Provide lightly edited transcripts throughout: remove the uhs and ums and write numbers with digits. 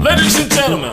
Ladies and gentlemen.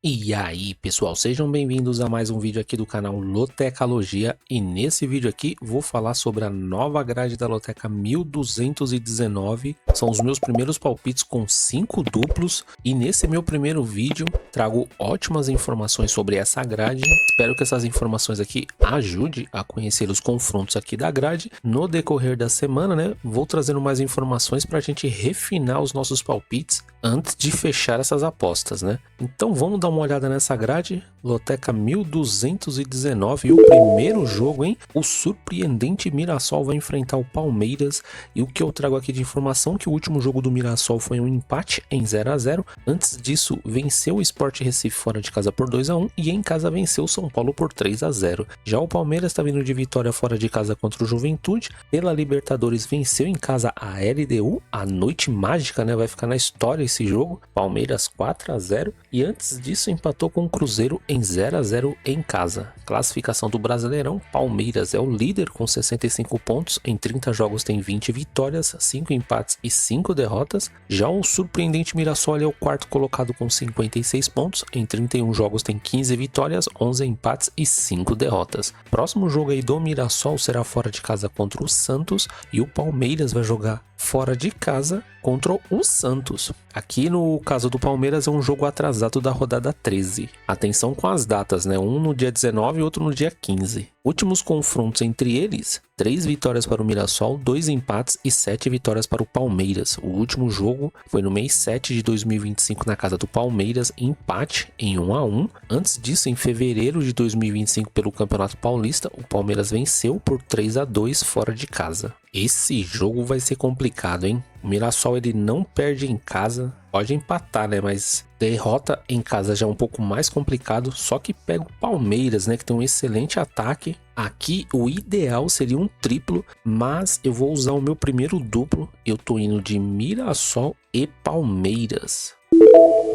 E aí pessoal, sejam bem-vindos a mais um vídeo aqui do canal Lotecalogia, e nesse vídeo aqui vou falar sobre a nova grade da Loteca 1219, são os meus primeiros palpites com 5 duplos, e nesse meu primeiro vídeo trago ótimas informações sobre essa grade. Espero que essas informações aqui ajudem a conhecer os confrontos aqui da grade. No decorrer da semana, né, vou trazendo mais informações para a gente refinar os nossos palpites antes de fechar essas apostas, né? Então vamos dar uma olhada nessa grade, Loteca 1219, e o primeiro jogo, hein? O surpreendente Mirassol vai enfrentar o Palmeiras, e o que eu trago aqui de informação que o último jogo do Mirassol foi um empate em 0 a 0. Antes disso, venceu o Sport Recife fora de casa por 2 a 1 e em casa venceu o São Paulo por 3 a 0. Já o Palmeiras está vindo de vitória fora de casa contra o Juventude, pela Libertadores venceu em casa a LDU, a noite mágica, né? Vai ficar na história esse jogo, Palmeiras 4 a 0, e antes disso empatou com o Cruzeiro em 0 a 0 em casa. Classificação do Brasileirão, Palmeiras é o líder com 65 pontos, em 30 jogos tem 20 vitórias, 5 empates e 5 derrotas. Já o surpreendente Mirassol é o quarto colocado com 56 pontos, em 31 jogos tem 15 vitórias, 11 empates e 5 derrotas. Próximo jogo aí do Mirassol será fora de casa contra o Santos, e o Palmeiras vai jogar fora de casa contra o Santos. Aqui no caso do Palmeiras é um jogo atrasado da rodada 13. Atenção com as datas, né? Um no dia 19 e outro no dia 15. Últimos confrontos entre eles: 3 vitórias para o Mirassol, 2 empates e 7 vitórias para o Palmeiras. O último jogo foi no mês 7 de 2025 na casa do Palmeiras, empate em 1 a 1. Antes disso, em fevereiro de 2025 pelo Campeonato Paulista, o Palmeiras venceu por 3 a 2 fora de casa. Esse jogo vai ser complicado, hein? O Mirassol ele não perde em casa, pode empatar, né? Mas derrota em casa já é um pouco mais complicado, só que pega o Palmeiras, né? Que tem um excelente ataque. Aqui o ideal seria um triplo, mas eu vou usar o meu primeiro duplo. Eu tô indo de Mirassol e Palmeiras.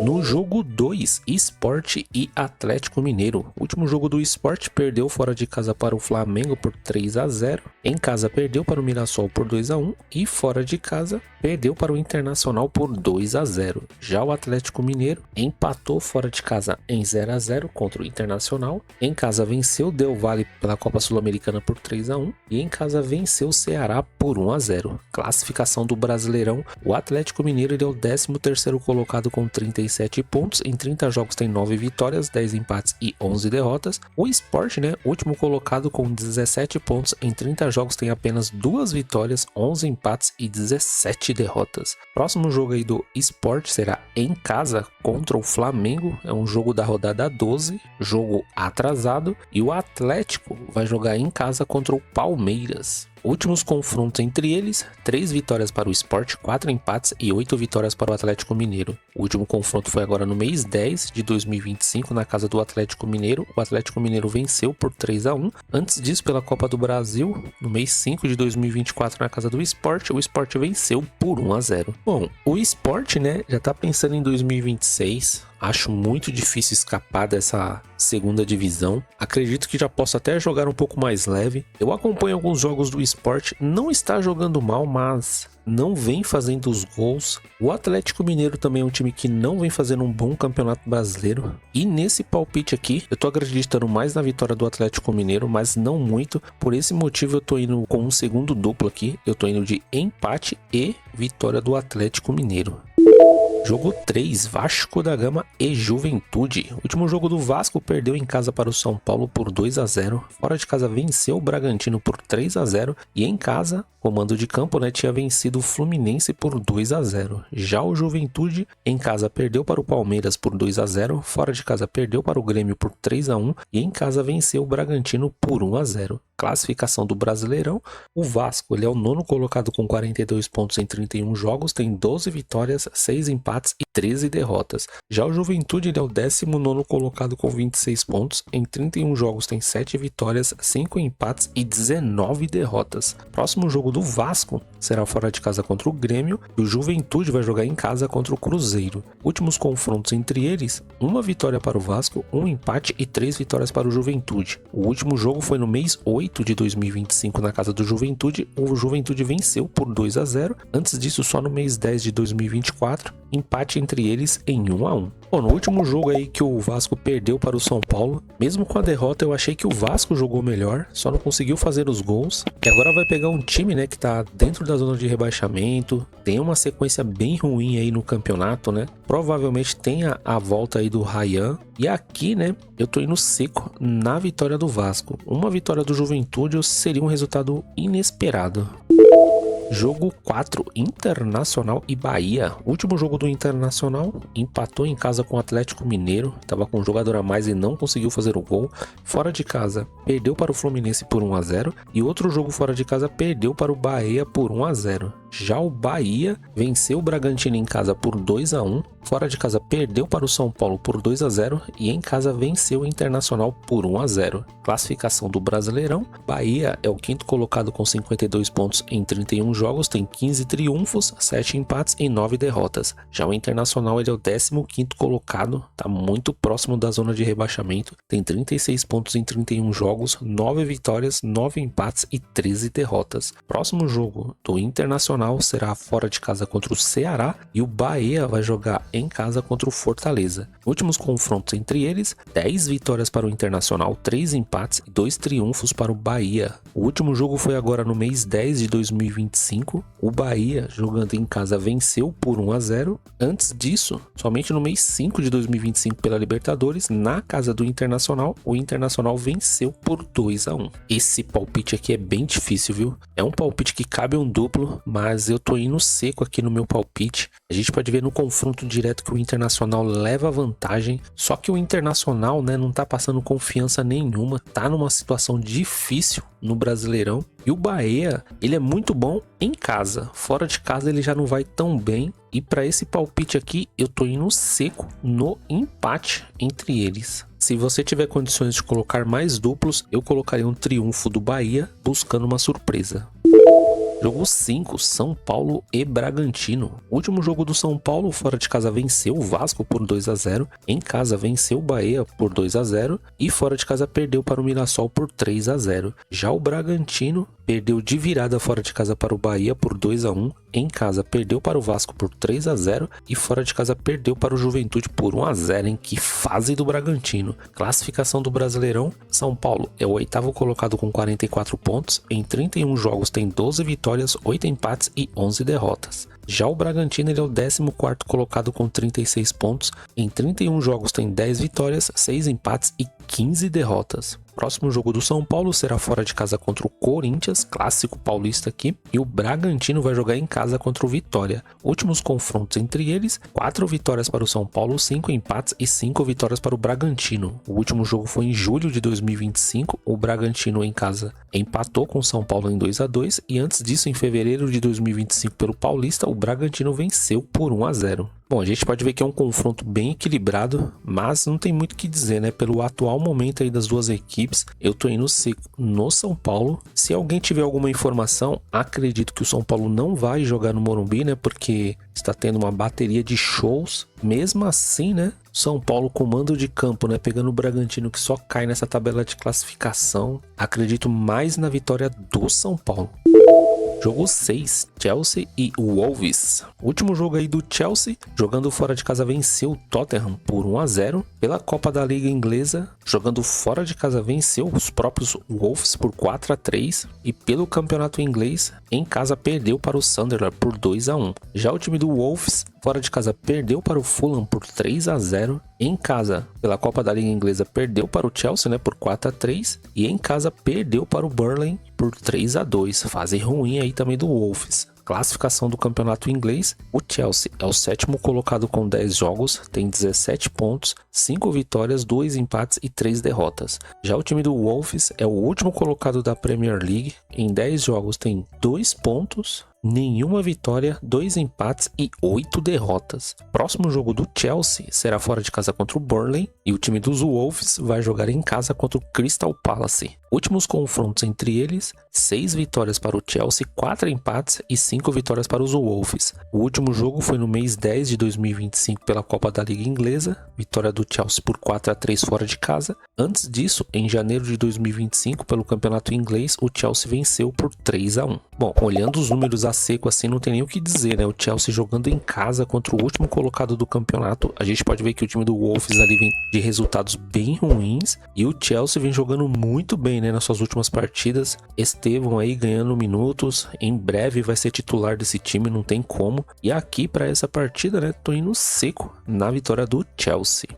No jogo 2, Sport e Atlético Mineiro. O último jogo do Sport perdeu fora de casa para o Flamengo por 3 a 0. Em casa perdeu para o Mirassol por 2 a 1 e fora de casa perdeu para o Internacional por 2 a 0. Já o Atlético Mineiro empatou fora de casa em 0 a 0 contra o Internacional. Em casa venceu o Del Valle pela Copa Sul-Americana por 3 a 1 e em casa venceu o Ceará por 1 a 0. Classificação do Brasileirão: o Atlético Mineiro ele é o 13º colocado com 37 pontos, em 30 jogos tem 9 vitórias, 10 empates e 11 derrotas. O Sport, né, último colocado com 17 pontos, em 30 jogos tem apenas 2 vitórias, 11 empates e 17 derrotas. Próximo jogo aí do Sport será em casa contra o Flamengo, é um jogo da rodada 12, jogo atrasado, e o Atlético vai jogar em casa contra o Palmeiras. Últimos confrontos entre eles: 3 vitórias para o Sport, 4 empates e 8 vitórias para o Atlético Mineiro. O último confronto foi agora no mês 10 de 2025 na casa do Atlético Mineiro. O Atlético Mineiro venceu por 3 a 1. Antes disso, pela Copa do Brasil, no mês 5 de 2024 na casa do Sport, o Sport venceu por 1 a 0. Bom, o Sport, né, já tá pensando em 2026. Acho muito difícil escapar dessa segunda divisão. Acredito que já posso até jogar um pouco mais leve. Eu acompanho alguns jogos do Sport, não está jogando mal, mas não vem fazendo os gols. O Atlético Mineiro também é um time que não vem fazendo um bom campeonato brasileiro. E nesse palpite aqui, eu tô acreditando mais na vitória do Atlético Mineiro, mas não muito. Por esse motivo eu tô indo com um segundo duplo aqui. Eu tô indo de empate e vitória do Atlético Mineiro. Jogo 3, Vasco da Gama e Juventude. O último jogo do Vasco perdeu em casa para o São Paulo por 2 a 0. Fora de casa venceu o Bragantino por 3 a 0. E em casa, comando de campo, né, tinha vencido o Fluminense por 2 a 0. Já o Juventude em casa perdeu para o Palmeiras por 2 a 0. Fora de casa perdeu para o Grêmio por 3 a 1. E em casa venceu o Bragantino por 1 a 0. Classificação do Brasileirão: o Vasco ele é o 9º colocado com 42 pontos em 31 jogos, tem 12 vitórias, 6 empates e 13 derrotas. Já o Juventude ele é o 19º colocado com 26 pontos, em 31 jogos tem 7 vitórias, 5 empates e 19 derrotas. Próximo jogo jogo do Vasco será fora de casa contra o Grêmio e o Juventude vai jogar em casa contra o Cruzeiro. Últimos confrontos entre eles, uma vitória para o Vasco, um empate e 3 vitórias para o Juventude. O último jogo foi no mês 8 de 2025 na casa do Juventude, o Juventude venceu por 2-0, antes disso só no mês 10 de 2024, empate entre eles em 1-1. Bom, no último jogo aí que o Vasco perdeu para o São Paulo, mesmo com a derrota eu achei que o Vasco jogou melhor, só não conseguiu fazer os gols, e agora vai pegar um time, né, que tá dentro da zona de rebaixamento, tem uma sequência bem ruim aí no campeonato, né, provavelmente tenha a volta aí do Ryan, e aqui, né, eu tô indo seco na vitória do Vasco. Uma vitória do Juventude seria um resultado inesperado. Jogo 4, Internacional e Bahia. Último jogo do Internacional, empatou em casa com o Atlético Mineiro, estava com um jogador a mais e não conseguiu fazer o gol. Fora de casa, perdeu para o Fluminense por 1-0 e outro jogo fora de casa perdeu para o Bahia por 1-0. Já o Bahia venceu o Bragantino em casa por 2-1, fora de casa perdeu para o São Paulo por 2-0 e em casa venceu o Internacional por 1-0. Classificação do Brasileirão, Bahia é o quinto colocado com 52 pontos em 31 jogos, tem 15 triunfos, 7 empates e 9 derrotas. Já o Internacional ele é o 15º colocado, está muito próximo da zona de rebaixamento, tem 36 pontos em 31 jogos, 9 vitórias, 9 empates e 13 derrotas. Próximo jogo do Internacional será fora de casa contra o Ceará e o Bahia vai jogar em casa contra o Fortaleza. Últimos confrontos entre eles, 10 vitórias para o Internacional, 3 empates e 2 triunfos para o Bahia. O último jogo foi agora no mês 10 de 2025. O Bahia, jogando em casa, venceu por 1-0. Antes disso, somente no mês 5 de 2025 pela Libertadores, na casa do Internacional, o Internacional venceu por 2-1. Esse palpite aqui é bem difícil, viu? É um palpite que cabe um duplo, mas eu tô indo seco aqui no meu palpite. A gente pode ver no confronto direto que o Internacional leva vantagem, só que o Internacional, né, não tá passando confiança nenhuma, tá numa situação difícil no Brasileirão. E o Bahia, ele é muito bom em casa, fora de casa ele já não vai tão bem. E para esse palpite aqui, eu tô indo seco no empate entre eles. Se você tiver condições de colocar mais duplos, eu colocaria um triunfo do Bahia buscando uma surpresa. Jogo 5, São Paulo e Bragantino. Último jogo do São Paulo, fora de casa venceu o Vasco por 2-0, em casa venceu o Bahia por 2-0 e fora de casa perdeu para o Mirassol por 3-0. Já o Bragantino perdeu de virada fora de casa para o Bahia por 2-1, em casa perdeu para o Vasco por 3-0 e fora de casa perdeu para o Juventude por 1-0, em que fase do Bragantino. Classificação do Brasileirão, São Paulo é o 8º colocado com 44 pontos, em 31 jogos tem 12 vitórias, 8 empates e 11 derrotas. Já o Bragantino ele é o 14º colocado com 36 pontos, em 31 jogos tem 10 vitórias, 6 empates e 15 derrotas. Próximo jogo do São Paulo será fora de casa contra o Corinthians, clássico paulista aqui, e o Bragantino vai jogar em casa contra o Vitória. Últimos confrontos entre eles, 4 vitórias para o São Paulo, 5 empates e 5 vitórias para o Bragantino. O último jogo foi em julho de 2025, o Bragantino em casa empatou com o São Paulo em 2-2 e antes disso, em fevereiro de 2025 pelo Paulista, o Bragantino venceu por 1-0. Bom, a gente pode ver que é um confronto bem equilibrado, mas não tem muito o que dizer, né? Pelo atual momento aí das duas equipes, eu tô indo seco no São Paulo. Se alguém tiver alguma informação, acredito que o São Paulo não vai jogar no Morumbi, né? Porque está tendo uma bateria de shows. Mesmo assim, né? São Paulo com mando de campo, né? Pegando o Bragantino que só cai nessa tabela de classificação. Acredito mais na vitória do São Paulo. Jogo 6, Chelsea e Wolves. Último jogo aí do Chelsea, jogando fora de casa venceu o Tottenham por 1-0. Pela Copa da Liga Inglesa, jogando fora de casa venceu os próprios Wolves por 4-3. E pelo Campeonato Inglês, em casa perdeu para o Sunderland por 2-1. Já o time do Wolves, fora de casa perdeu para o Fulham por 3-0. Em casa, pela Copa da Liga Inglesa, perdeu para o Chelsea, né, por 4-3. E em casa perdeu para o Burnley por 3-2. Fase ruim aí também do Wolves. Classificação do campeonato inglês, o Chelsea é o 7º colocado com 10 jogos, tem 17 pontos, 5 vitórias, 2 empates e 3 derrotas. Já o time do Wolves é o último colocado da Premier League, em 10 jogos tem 2 pontos, nenhuma vitória, 2 empates e 8 derrotas. Próximo jogo do Chelsea será fora de casa contra o Burnley e o time dos Wolves vai jogar em casa contra o Crystal Palace. Últimos confrontos entre eles, 6 vitórias para o Chelsea, 4 empates e 5 vitórias para os Wolves. O último jogo foi no mês 10 de 2025 pela Copa da Liga Inglesa, vitória do Chelsea por 4-3 fora de casa. Antes disso, em janeiro de 2025, pelo Campeonato Inglês, o Chelsea venceu por 3-1. Bom, olhando os números a seco assim, não tem nem o que dizer, né? O Chelsea jogando em casa contra o último colocado do campeonato, a gente pode ver que o time do Wolves ali vem de resultados bem ruins e o Chelsea vem jogando muito bem, né, nas suas últimas partidas. Estevão aí ganhando minutos, em breve vai ser titular desse time, não tem como. E aqui para essa partida, né, tô indo seco na vitória do Chelsea.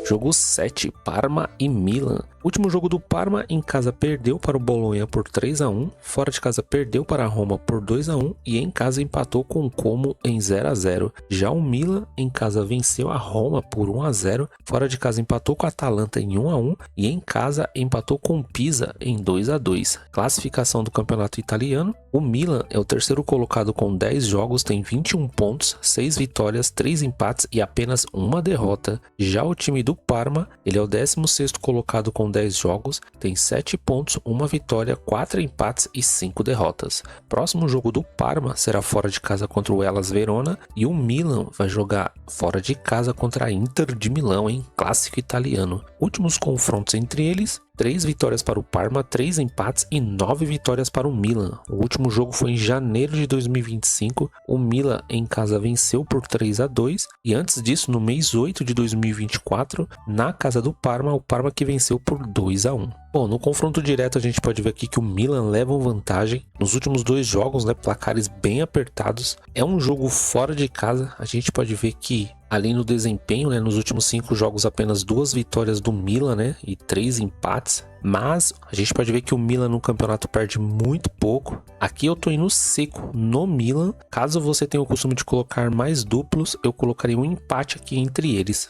Jogo 7, Parma e Milan. Último jogo do Parma, em casa perdeu para o Bolonha por 3-1, fora de casa perdeu para a Roma por 2-1 e em casa empatou com o Como em 0-0. Já o Milan em casa venceu a Roma por 1-0, fora de casa empatou com a Atalanta em 1-1 e em casa empatou com o Pisa em 2-2. Classificação do campeonato italiano, o Milan é o terceiro colocado com 10 jogos, tem 21 pontos, 6 vitórias, 3 empates e apenas uma derrota. Já o time do Parma, ele é o 16º colocado com 10 jogos, tem 7 pontos, 1 vitória, 4 empates e 5 derrotas. Próximo jogo do Parma será fora de casa contra o Hellas Verona e o Milan vai jogar fora de casa contra a Inter de Milão, em clássico italiano. Últimos confrontos entre eles, 3 vitórias para o Parma, 3 empates e 9 vitórias para o Milan. O último jogo foi em janeiro de 2025. O Milan em casa venceu por 3-2 e antes disso, no mês 8 de 2024, na casa do Parma, o Parma que venceu por 2-1. Bom, no confronto direto a gente pode ver aqui que o Milan leva vantagem nos últimos 2 jogos, né, placares bem apertados. É um jogo fora de casa, a gente pode ver que além do desempenho, né, nos últimos 5 jogos apenas 2 vitórias do Milan, né, e 3 empates. Mas a gente pode ver que o Milan no campeonato perde muito pouco. Aqui eu tô indo seco no Milan. Caso você tenha o costume de colocar mais duplos, eu colocaria um empate aqui entre eles.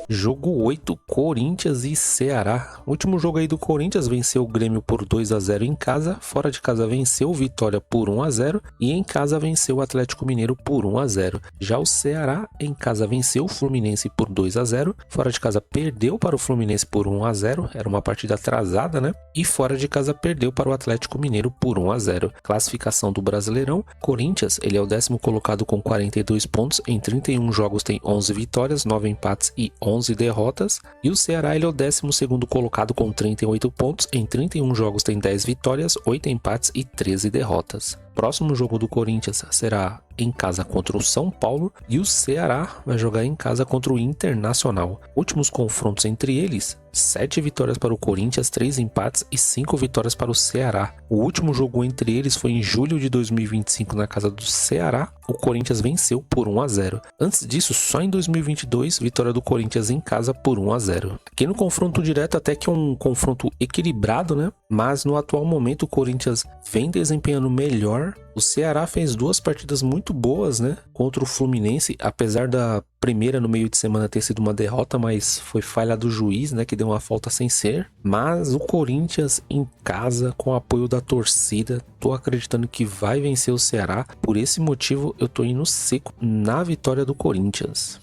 Jogo 8, Corinthians e Ceará. O último jogo aí do Corinthians venceu o Grêmio por 2-0 em casa, fora de casa venceu o Vitória por 1-0 e em casa venceu o Atlético Mineiro por 1-0. Já o Ceará em casa venceu o Fluminense por 2-0, fora de casa perdeu para o Fluminense por 1-0, era uma partida atrasada, né? E fora de casa perdeu para o Atlético Mineiro por 1-0. Classificação do Brasileirão, Corinthians, ele é o 10º colocado com 42 pontos, em 31 jogos tem 11 vitórias, 9 empates e 11 derrotas, e o Ceará ele é o 12º colocado com 38 pontos, em 31 jogos tem 10 vitórias, 8 empates e 13 derrotas. Próximo jogo do Corinthians será em casa contra o São Paulo e o Ceará vai jogar em casa contra o Internacional. Últimos confrontos entre eles, 7 vitórias para o Corinthians, 3 empates e 5 vitórias para o Ceará. O último jogo entre eles foi em julho de 2025 na casa do Ceará. O Corinthians venceu por 1-0. Antes disso, só em 2022, vitória do Corinthians em casa por 1-0. Aqui no confronto direto até que é um confronto equilibrado, né? Mas no atual momento o Corinthians vem desempenhando melhor. O Ceará fez 2 partidas muito boas, né, contra o Fluminense, apesar da primeira no meio de semana ter sido uma derrota, mas foi falha do juiz, né, que deu uma falta sem ser. Mas o Corinthians em casa, com o apoio da torcida, tô acreditando que vai vencer o Ceará. Por esse motivo, eu tô indo seco na vitória do Corinthians.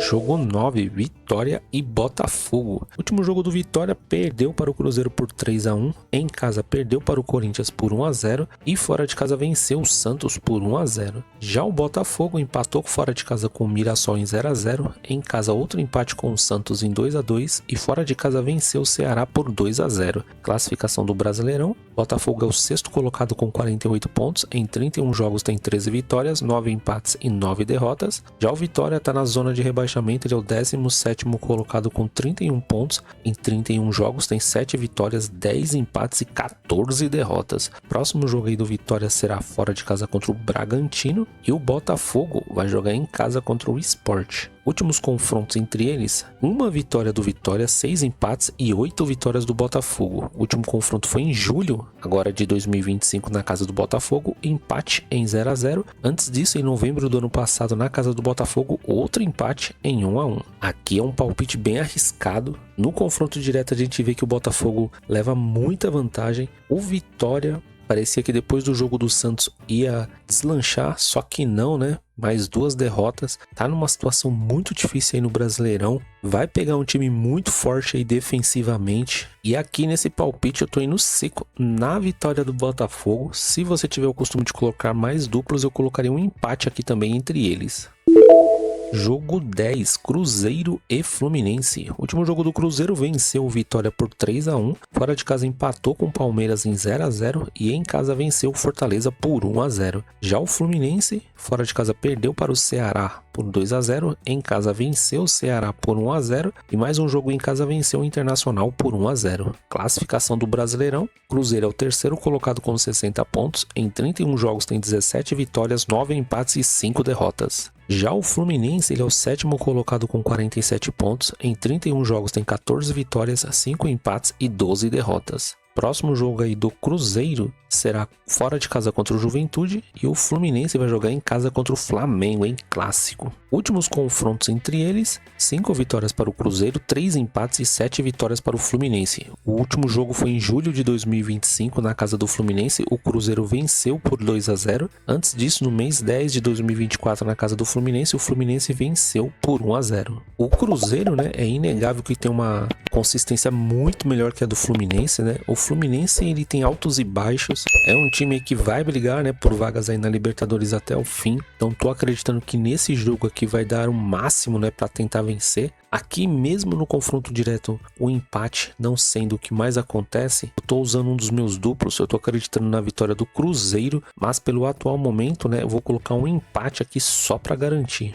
Jogo 9, Vitória e Botafogo. Último jogo do Vitória perdeu para o Cruzeiro por 3-1, em casa perdeu para o Corinthians por 1-0 e fora de casa venceu o Santos por 1-0. Já o Botafogo empatou fora de casa com o Mirassol em 0-0, em casa outro empate com o Santos em 2-2 e fora de casa venceu o Ceará por 2-0. Classificação do Brasileirão, Botafogo é o 6º colocado com 48 pontos, em 31 jogos tem 13 vitórias, 9 empates e 9 derrotas. Já o Vitória está na zona de rebaixamento, ele é o 17º colocado com 31 pontos, em 31 jogos tem 7 vitórias, 10 empates e 14 derrotas. Próximo jogo aí do Vitória será fora de casa contra o Bragantino e o Botafogo vai jogar em casa contra o Sport. Últimos confrontos entre eles, 1 vitória do Vitória, 6 empates e 8 vitórias do Botafogo. O último confronto foi em julho, agora de 2025, na casa do Botafogo, empate em 0-0. Antes disso, em novembro do ano passado, na casa do Botafogo, outro empate em 1-1. Aqui é um palpite bem arriscado. No confronto direto a gente vê que o Botafogo leva muita vantagem. O Vitória Parecia que depois do jogo do Santos ia deslanchar, só que não, né? Mais 2 derrotas, tá numa situação muito difícil aí no Brasileirão, vai pegar um time muito forte aí defensivamente, e aqui nesse palpite eu tô indo seco na vitória do Botafogo. Se você tiver o costume de colocar mais duplos, eu colocaria um empate aqui também entre eles. Jogo 10, Cruzeiro e Fluminense. O último jogo do Cruzeiro venceu o Vitória por 3-1, fora de casa empatou com o Palmeiras em 0-0 e em casa venceu o Fortaleza por 1-0. Já o Fluminense, fora de casa perdeu para o Ceará por 2-0, em casa venceu o Ceará por 1-0 e mais um jogo em casa venceu o Internacional por 1-0. Classificação do Brasileirão, Cruzeiro é o terceiro colocado com 60 pontos, em 31 jogos tem 17 vitórias, 9 empates e 5 derrotas. Já o Fluminense, ele é o sétimo colocado com 47 pontos, em 31 jogos tem 14 vitórias, 5 empates e 12 derrotas. Próximo jogo aí do Cruzeiro será fora de casa contra o Juventude e o Fluminense vai jogar em casa contra o Flamengo em clássico. Últimos confrontos entre eles, 5 vitórias para o Cruzeiro, 3 empates e 7 vitórias para o Fluminense. O último jogo foi em julho de 2025 na casa do Fluminense, o Cruzeiro venceu por 2-0. Antes disso, no mês 10 de 2024 na casa do Fluminense, o Fluminense venceu por 1-0. O Cruzeiro, né, é inegável que tem uma consistência muito melhor que a do Fluminense, né? O Fluminense, ele tem altos e baixos, é um time que vai brigar, né, por vagas aí na Libertadores até o fim, então tô acreditando que nesse jogo aqui vai dar o máximo, né, para tentar vencer. Aqui mesmo no confronto direto, o empate não sendo o que mais acontece, eu tô usando um dos meus duplos, eu tô acreditando na vitória do Cruzeiro, mas pelo atual momento, né, eu vou colocar um empate aqui só para garantir.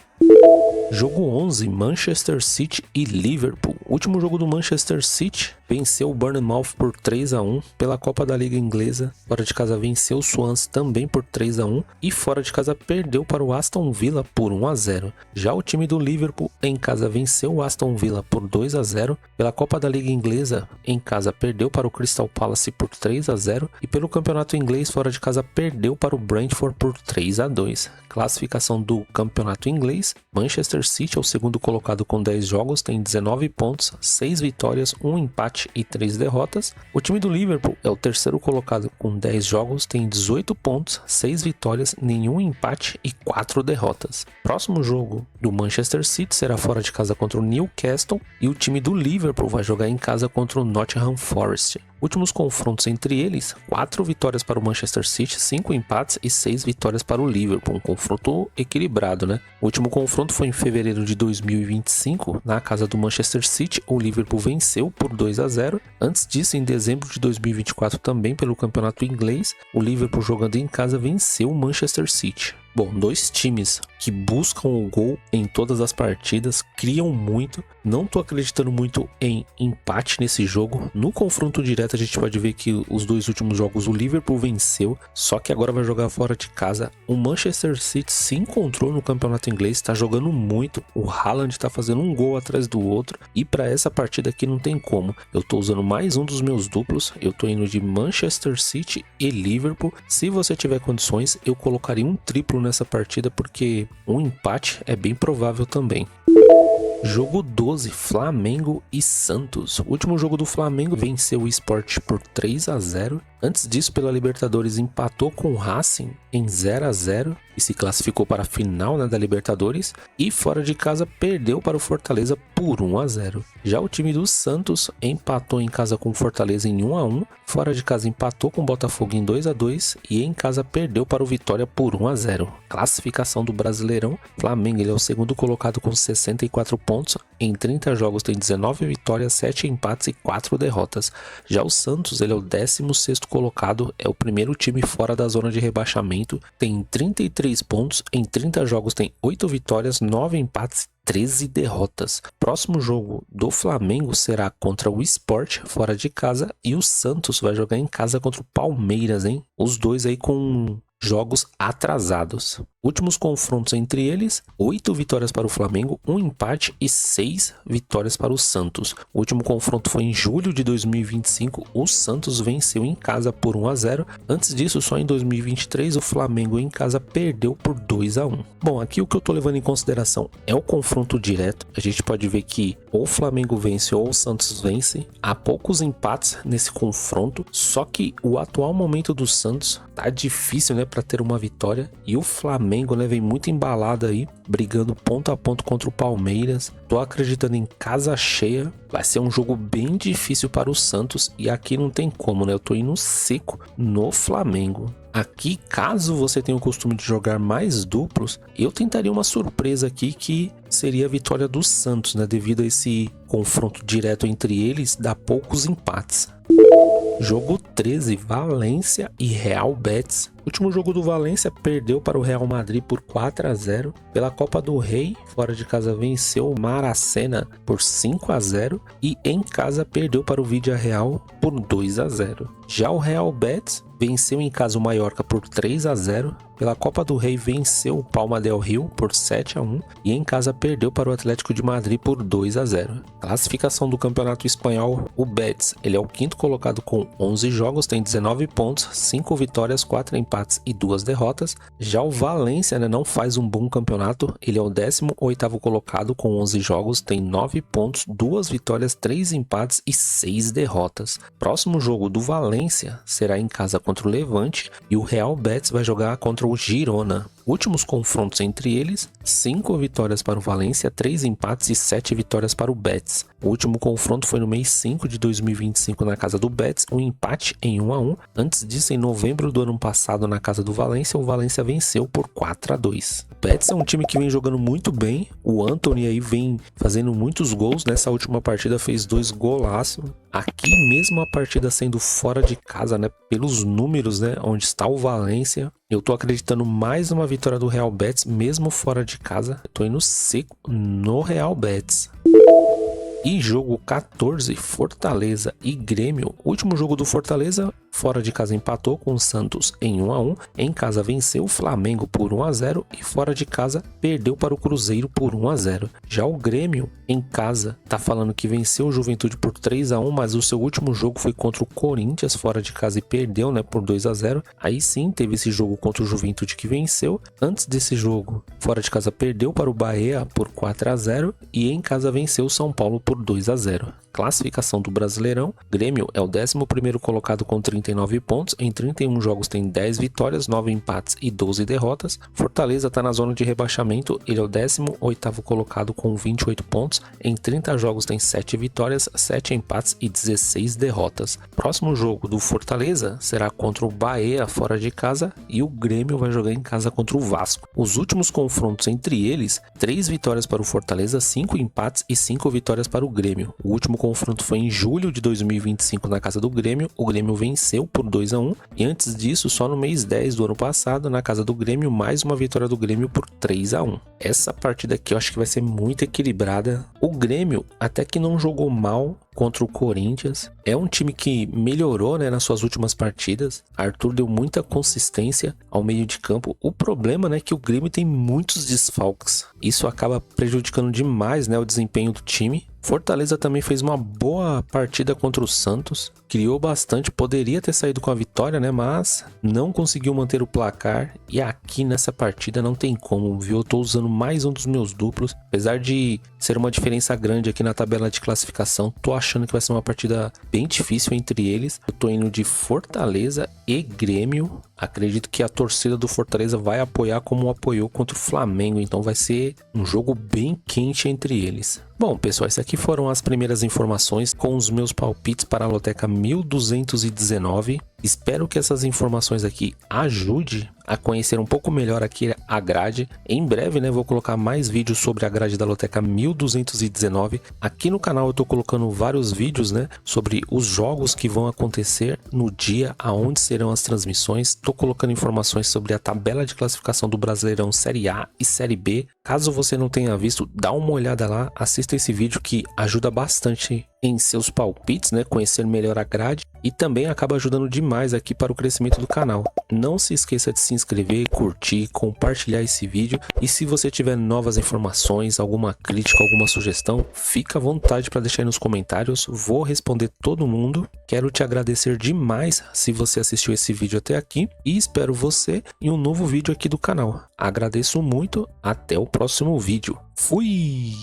Jogo 11, Manchester City e Liverpool. O último jogo do Manchester City venceu o Bournemouth por 3-1 pela Copa da Liga Inglesa. Fora de casa venceu o Swansea também por 3-1 e fora de casa perdeu para o Aston Villa por 1-0. Já o time do Liverpool em casa venceu o Aston Villa por 2-0. Pela Copa da Liga Inglesa em casa perdeu para o Crystal Palace por 3-0 e pelo Campeonato Inglês fora de casa perdeu para o Brentford por 3-2. Classificação do Campeonato Inglês, Manchester City é o segundo colocado com 10 jogos, tem 19 pontos, 6 vitórias, 1 empate e 3 derrotas. O time do Liverpool é o terceiro colocado com 10 jogos, tem 18 pontos, 6 vitórias, nenhum empate e 4 derrotas. Próximo jogo do Manchester City será fora de casa contra o Newcastle e o time do Liverpool vai jogar em casa contra o Nottingham Forest. Últimos confrontos entre eles, 4 vitórias para o Manchester City, 5 empates e 6 vitórias para o Liverpool. Um confronto equilibrado, né? O último confronto foi em fevereiro de 2025, na casa do Manchester City. O Liverpool venceu por 2-0. Antes disso, em dezembro de 2024, também pelo Campeonato Inglês, o Liverpool jogando em casa venceu o Manchester City. Bom, dois times que buscam o gol em todas as partidas, criam muito. Não tô acreditando muito em empate nesse jogo. No confronto direto a gente pode ver que os dois últimos jogos o Liverpool venceu, só que agora vai jogar fora de casa. O Manchester City se encontrou no campeonato inglês, está jogando muito. O Haaland está fazendo um gol atrás do outro e para essa partida aqui não tem como. Eu tô usando mais um dos meus duplos, eu tô indo de Manchester City e Liverpool. Se você tiver condições, eu colocaria um triplo nessa partida porque um empate é bem provável também. Jogo 12, Flamengo e Santos. O último jogo do Flamengo venceu o Sport por 3-0. Antes disso, pela Libertadores, empatou com o Racing em 0-0 e se classificou para a final, né, da Libertadores. E fora de casa, perdeu para o Fortaleza por 1-0. Já o time do Santos empatou em casa com o Fortaleza em 1-1. Fora de casa, empatou com o Botafogo em 2-2 e em casa perdeu para o Vitória por 1-0. Classificação do Brasileirão, Flamengo ele é o segundo colocado com 64 pontos. Em 30 jogos tem 19 vitórias, 7 empates e 4 derrotas. Já o Santos ele é o 16º colocado, é o primeiro time fora da zona de rebaixamento, tem 33 pontos, em 30 jogos tem 8 vitórias, 9 empates e 13 derrotas. Próximo jogo do Flamengo será contra o Sport fora de casa e o Santos vai jogar em casa contra o Palmeiras, hein? Os dois aí com jogos atrasados. Últimos confrontos entre eles, 8 vitórias para o Flamengo, 1 empate e 6 vitórias para o Santos. O último confronto foi em julho de 2025, o Santos venceu em casa por 1-0. Antes disso, só em 2023, o Flamengo em casa perdeu por 2-1. Bom, aqui o que eu tô levando em consideração é o confronto confronto direto, a gente pode ver que ou o Flamengo vence ou o Santos vence. Há poucos empates nesse confronto, só que o atual momento do Santos tá difícil, né, para ter uma vitória, e o Flamengo, né, vem muito embalado aí, brigando ponto a ponto contra o Palmeiras. Tô acreditando em casa cheia, vai ser um jogo bem difícil para o Santos, e aqui não tem como, né, eu tô indo seco no Flamengo. Aqui, caso você tenha o costume de jogar mais duplos, eu tentaria uma surpresa aqui, que seria a vitória do Santos, né, devido a esse confronto direto entre eles, dá poucos empates. Jogo 13, Valência e Real Betis. O último jogo do Valência perdeu para o Real Madrid por 4-0. Pela Copa do Rei, fora de casa venceu o Maracena por 5-0 e em casa perdeu para o Villarreal por 2-0. Já o Real Betis venceu em casa o Mallorca por 3-0. Pela Copa do Rei venceu o Palma del Rio por 7-1 e em casa perdeu para o Atlético de Madrid por 2-0. Classificação do Campeonato Espanhol, o Betis, ele é o quinto colocado com 11 jogos, tem 19 pontos, 5 vitórias, 4 empates e 2 derrotas. Já o Valência, né, não faz um bom campeonato, ele é o 18º colocado com 11 jogos, tem 9 pontos, 2 vitórias, 3 empates e 6 derrotas. Próximo jogo do Valência será em casa contra o Levante e o Real Betis vai jogar contra o Girona. Últimos confrontos entre eles, 5 vitórias para o Valência, 3 empates e 7 vitórias para o Betis. O último confronto foi no mês 5 de 2025 na casa do Betis, um empate em 1-1. Antes disso, em novembro do ano passado na casa do Valência, o Valência venceu por 4-2. O Betis é um time que vem jogando muito bem, o Antony aí vem fazendo muitos gols, nessa última partida fez 2 golaços. Aqui mesmo a partida sendo fora de casa, né, pelos números, né, onde está o Valência, eu tô acreditando mais uma vitória do Real Betis, mesmo fora de casa. Eu tô indo seco no Real Betis. E jogo 14, Fortaleza e Grêmio. O último jogo do Fortaleza, fora de casa empatou com o Santos em 1-1. Em casa venceu o Flamengo por 1-0 e fora de casa perdeu para o Cruzeiro por 1-0. Já o Grêmio em casa tá falando que venceu o Juventude por 3-1, mas o seu último jogo foi contra o Corinthians fora de casa e perdeu, né, por 2-0. Aí sim teve esse jogo contra o Juventude que venceu. Antes desse jogo, fora de casa perdeu para o Bahia por 4-0 e em casa venceu o São Paulo por 2-0. Classificação do Brasileirão, Grêmio é o 11º colocado com 39 pontos, em 31 jogos tem 10 vitórias, 9 empates e 12 derrotas. Fortaleza está na zona de rebaixamento, ele é o 18º colocado com 28 pontos, em 30 jogos tem 7 vitórias, 7 empates e 16 derrotas. Próximo jogo do Fortaleza será contra o Bahia fora de casa e o Grêmio vai jogar em casa contra o Vasco. Os últimos confrontos entre eles, 3 vitórias para o Fortaleza, 5 empates e 5 vitórias para o Grêmio. O último confronto foi em julho de 2025 na casa do Grêmio, o Grêmio venceu por 2-1 e antes disso, só no mês 10 do ano passado, na casa do Grêmio, mais uma vitória do Grêmio por 3-1. Essa partida aqui eu acho que vai ser muito equilibrada. O Grêmio até que não jogou mal contra o Corinthians, é um time que melhorou, né, nas suas últimas partidas. Arthur deu muita consistência ao meio de campo. O problema, né, é que o Grêmio tem muitos desfalques, isso acaba prejudicando demais, né, o desempenho do time. Fortaleza também fez uma boa partida contra o Santos, criou bastante, poderia ter saído com a vitória, né, mas não conseguiu manter o placar. E aqui nessa partida não tem como, viu? Eu tô usando mais um dos meus duplos, apesar de ser uma diferença grande aqui na tabela de classificação, tô achando que vai ser uma partida bem difícil entre eles. Eu tô indo de Fortaleza e Grêmio. Acredito que a torcida do Fortaleza vai apoiar como apoiou contra o Flamengo, então vai ser um jogo bem quente entre eles. Bom, pessoal, essas aqui foram as primeiras informações com os meus palpites para a Loteca 1219. Espero que essas informações aqui ajudem a conhecer um pouco melhor aqui a grade. Em breve, né, vou colocar mais vídeos sobre a grade da Loteca 1219. Aqui no canal eu tô colocando vários vídeos, né, sobre os jogos que vão acontecer no dia, aonde serão as transmissões. Tô colocando informações sobre a tabela de classificação do Brasileirão Série A e Série B. Caso você não tenha visto, dá uma olhada lá, assista esse vídeo que ajuda bastante em seus palpites, né, conhecer melhor a grade. e também acaba ajudando demais aqui para o crescimento do canal. Não se esqueça de se inscrever, curtir, compartilhar esse vídeo e se você tiver novas informações, alguma crítica, alguma sugestão, fica à vontade para deixar aí nos comentários, vou responder todo mundo. Quero te agradecer demais se você assistiu esse vídeo até aqui e espero você em um novo vídeo aqui do canal. Agradeço muito, até o próximo vídeo. Fui!